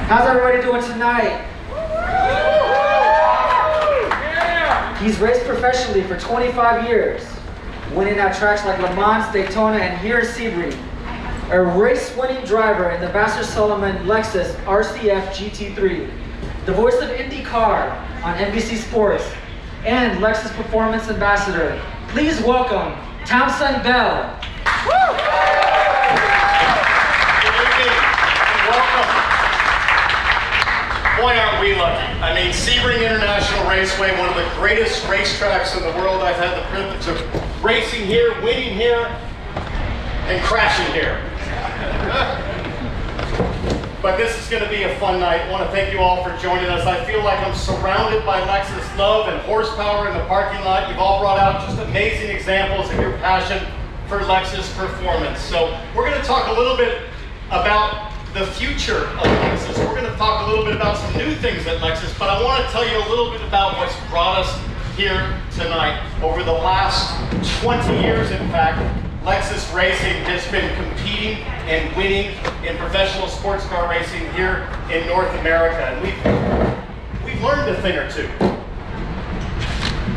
How's everybody doing tonight? He's raced professionally for 25 years, winning at tracks like Le Mans, Daytona, and here in Sebring. A race-winning driver in the Vassar Solomon Lexus RCF GT3, the voice of IndyCar on NBC Sports, and Lexus Performance Ambassador. Please welcome Thompson Bell. Boy, aren't we lucky. I mean, Sebring International Raceway, one of the greatest racetracks in the world. I've had the privilege of racing here, winning here, and crashing here. But this is going to be a fun night. I want to thank you all for joining us. I feel like I'm surrounded by Lexus love and horsepower in the parking lot. You've all brought out just amazing examples of your passion for Lexus performance. So we're going to talk a little bit about the future of Lexus. We're going to talk a little bit about some new things at Lexus, but I want to tell you a little bit about what's brought us here tonight. Over the last 20 years, in fact, Lexus Racing has been competing and winning in professional sports car racing here in North America. And we've learned a thing or two.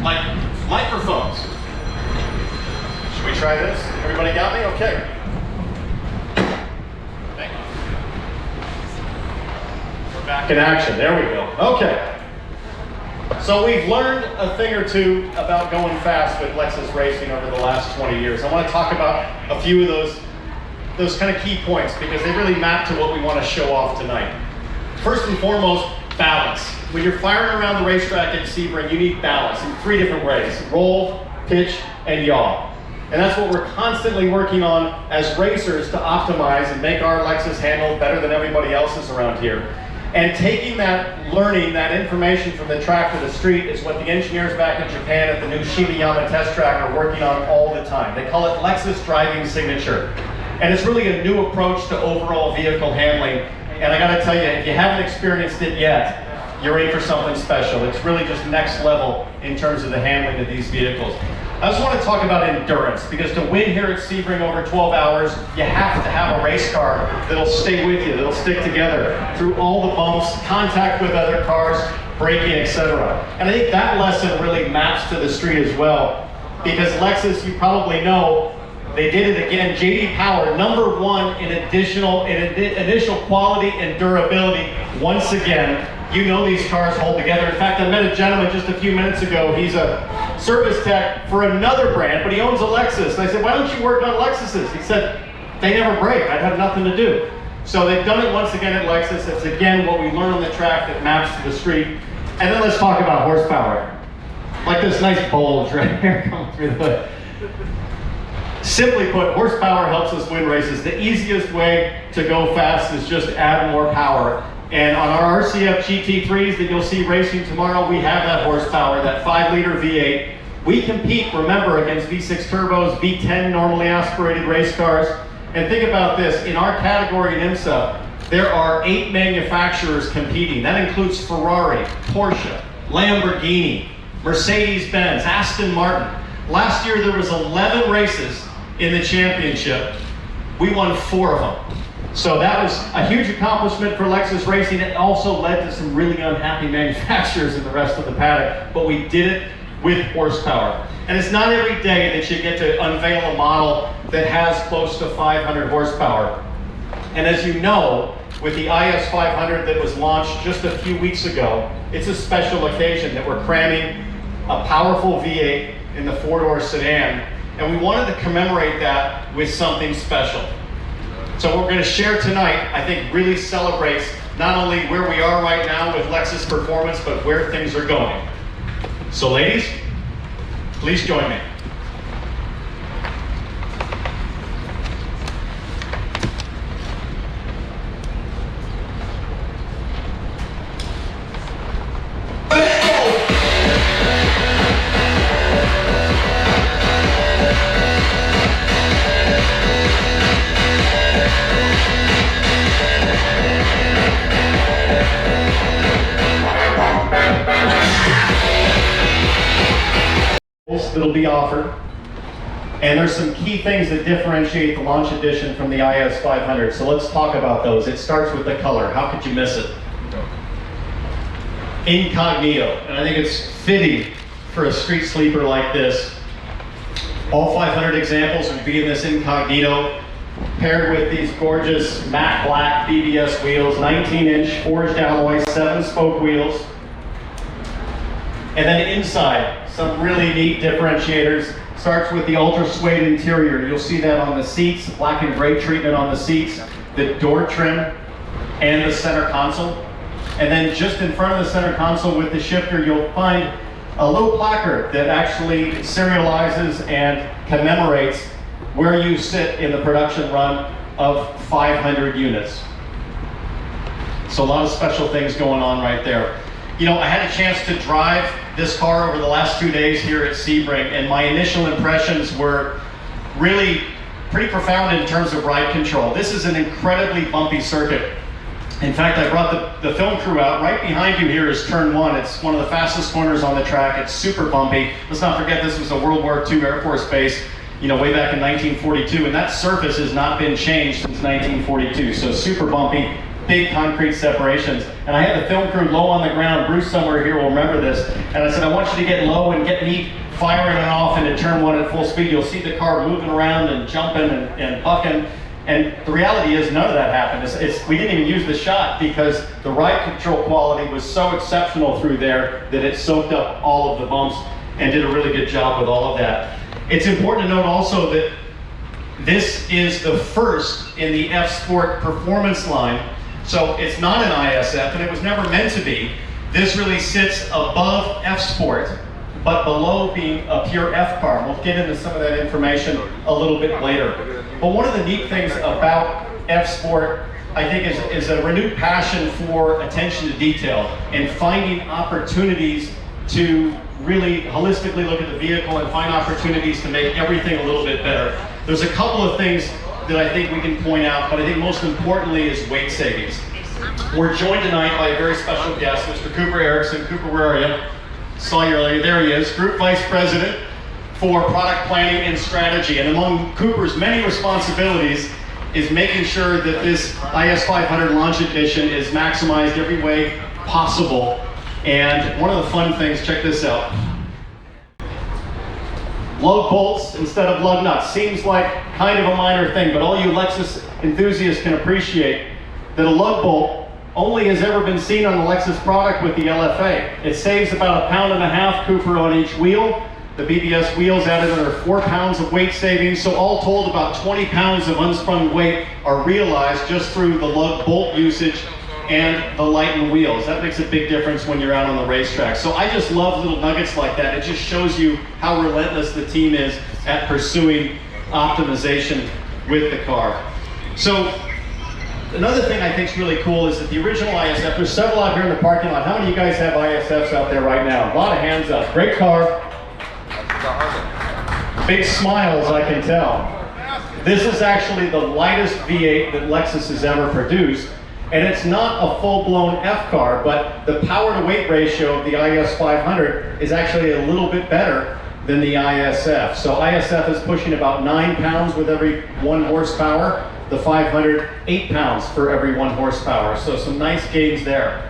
Like microphones. Should we try this? Everybody got me? Okay. Back in action, there we go. Okay. So we've learned a thing or two about going fast with Lexus Racing over the last 20 years. I want to talk about a few of those kind of key points because they really map to what we want to show off tonight. First and foremost, balance. When you're firing around the racetrack at Sebring, you need balance in 3 different ways: roll, pitch, and yaw. And that's what we're constantly working on as racers to optimize and make our Lexus handle better than everybody else's around here. And taking that, learning that information from the track to the street is what the engineers back in Japan at the new Shibayama test track are working on all the time. They call it Lexus Driving Signature. And it's really a new approach to overall vehicle handling. And I gotta tell you, if you haven't experienced it yet, you're in for something special. It's really just next level in terms of the handling of these vehicles. I just want to talk about endurance, because to win here at Sebring over 12 hours, you have to have a race car that'll stay with you, that'll stick together through all the bumps, contact with other cars, braking, etc. And I think that lesson really maps to the street as well, because Lexus, you probably know, they did it again. J.D. Power, #1 in initial quality and durability. Once again, you know these cars hold together. In fact, I met a gentleman just a few minutes ago. He's a service tech for another brand, but he owns a Lexus. And I said, why don't you work on Lexuses? He said, they never break. I'd have nothing to do. So they've done it once again at Lexus. It's again what we learn on the track that maps to the street. And then let's talk about horsepower. Like this nice bulge right here coming through the hood. Simply put, horsepower helps us win races. The easiest way to go fast is just add more power. And on our RCF GT3s that you'll see racing tomorrow, we have that horsepower, that 5-liter V8. We compete, remember, against V6 turbos, V10 normally aspirated race cars. And think about this, in our category in IMSA, there are 8 manufacturers competing. That includes Ferrari, Porsche, Lamborghini, Mercedes-Benz, Aston Martin. Last year there was 11 races in the championship. We won 4 of them. So that was a huge accomplishment for Lexus Racing. It also led to some really unhappy manufacturers in the rest of the paddock, but we did it with horsepower. And it's not every day that you get to unveil a model that has close to 500 horsepower. And as you know, with the IS500 that was launched just a few weeks ago, it's a special occasion that we're cramming a powerful V8 in the 4-door sedan, and we wanted to commemorate that with something special. So what we're going to share tonight, I think, really celebrates not only where we are right now with Lexus Performance, but where things are going. So ladies, please join me. That'll be offered. And there's some key things that differentiate the launch edition from the IS500. So let's talk about those. It starts with the color. How could you miss it? Incognito. And I think it's fitting for a street sleeper like this. All 500 examples will be in this incognito, paired with these gorgeous matte black BBS wheels, 19-inch forged alloy, 7-spoke wheels. And then inside, some really neat differentiators. Starts with the ultra suede interior. You'll see that on the seats, black and gray treatment on the seats, the door trim, and the center console. And then just in front of the center console with the shifter, you'll find a little placard that actually serializes and commemorates where you sit in the production run of 500 units. So a lot of special things going on right there. You know, I had a chance to drive this car over the last 2 days here at Sebring, and my initial impressions were really pretty profound in terms of ride control. This is an incredibly bumpy circuit. In fact, I brought the film crew out. Right behind you here is turn 1. It's one of the fastest corners on the track. It's super bumpy. Let's not forget this was a World War II Air Force base, you know, way back in 1942, and that surface has not been changed since 1942. So super bumpy, big concrete separations. And I had the film crew low on the ground. Bruce somewhere here will remember this. And I said, I want you to get low and get me firing it off into turn 1 at full speed. You'll see the car moving around and jumping and bucking. And the reality is none of that happened. We didn't even use the shot because the ride control quality was so exceptional through there that it soaked up all of the bumps and did a really good job with all of that. It's important to note also that this is the first in the Fsport performance line. So it's not an ISF, and it was never meant to be. This really sits above Fsport, but below being a pure F car. We'll get into some of that information a little bit later. But one of the neat things about Fsport, I think, is a renewed passion for attention to detail and finding opportunities to really holistically look at the vehicle and find opportunities to make everything a little bit better. There's a couple of things that I think we can point out, but I think most importantly is weight savings. We're joined tonight by a very special guest, Mr. Cooper Erickson. Cooper, where are you? Saw you earlier. There he is, Group Vice President for Product Planning and Strategy. And among Cooper's many responsibilities is making sure that this IS500 launch edition is maximized every way possible. And one of the fun things, check this out. Lug bolts instead of lug nuts. Seems like kind of a minor thing, but all you Lexus enthusiasts can appreciate that a lug bolt only has ever been seen on the Lexus product with the LFA. It saves about 1.5 pounds, Cooper, on each wheel. The BBS wheels added another 4 pounds of weight savings, so all told about 20 pounds of unsprung weight are realized just through the lug bolt usage and the lightened wheels. That makes a big difference when you're out on the racetrack. So I just love little nuggets like that. It just shows you how relentless the team is at pursuing optimization with the car. So another thing I think is really cool is that the original ISF, there's several out here in the parking lot. How many of you guys have ISFs out there right now? A lot of hands up. Great car. Big smiles, I can tell. This is actually the lightest V8 that Lexus has ever produced. And it's not a full-blown F car, but the power-to-weight ratio of the IS500 is actually a little bit better than the ISF. So ISF is pushing about 9 pounds with every 1 horsepower. The 500, 8 pounds for every 1 horsepower. So some nice gains there.